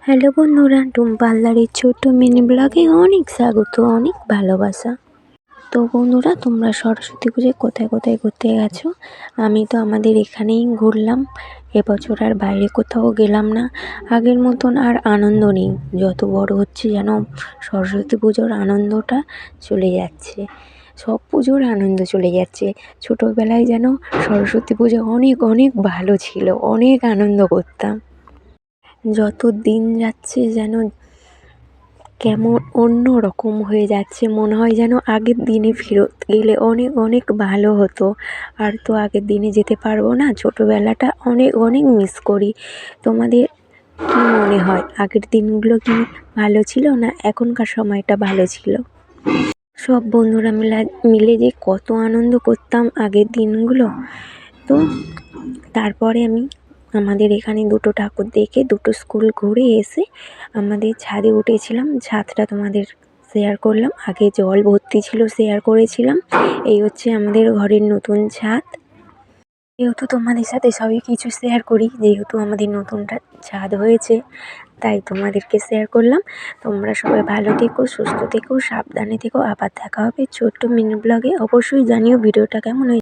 Hello বন্ধুরা, টুম্পালদারের ছোট্ট mini ব্লগে অনেক স্বাগত, অনেক ভালোবাসা। তো বন্ধুরা, তোমরা সরস্বতী পুজোয় কোথায় কোথায় ঘুরতে গেছো? আমি তো আমাদের এখানেই ঘুরলাম। এবছর আর বাইরে কোথাও গেলাম না। আগের মতন আর আনন্দ নেই। যত বড় হচ্ছে যেন সরস্বতী পুজোর আনন্দটা চলে যাচ্ছে। সব পুজোর আনন্দ চলে যাচ্ছে। ছোটোবেলায় যেন সরস্বতী পুজো অনেক অনেক ভালো ছিল, অনেক আনন্দ করতাম। যত দিন যাচ্ছে যেন কেমন অন্য রকম হয়ে যাচ্ছে, মনে হয় যেন আগের দিনে ফেরত গেলে অনেক অনেক ভালো হতো। আর তো আগের দিনে যেতে পারবো না, ছোটোবেলাটা অনেক অনেক মিস করি। তোমাদের কী মনে হয়, আগের দিনগুলো কি ভালো ছিল না এখনকার সময়টা ভালো ছিল? সব বন্ধুরা মিলে যে কত আনন্দ করতাম আগের দিনগুলো। তো তারপরে আমি আমাদের এখানে দুটো ঠাকুর দেখে দুটো স্কুল ঘুরে এসে আমাদের ছাদে উঠেছিলাম। ছাদটা তোমাদের শেয়ার করলাম, আগে জল ভর্তি ছিল শেয়ার করেছিলাম। এই হচ্ছে আমাদের ঘরের নতুন ছাদ। যেহেতু তোমাদের সাথে সবই কিছু শেয়ার করি, যেহেতু আমাদের নতুনটা ছাদ হয়েছে, তাই তোমাদেরকে শেয়ার করলাম। তোমরা সবাই ভালো থেকো, সুস্থ থেকো, সাবধানে থেকো। আবার দেখা হবে ছোট্ট মিনি ব্লগে। অবশ্যই জানিও ভিডিওটা কেমন হয়েছে।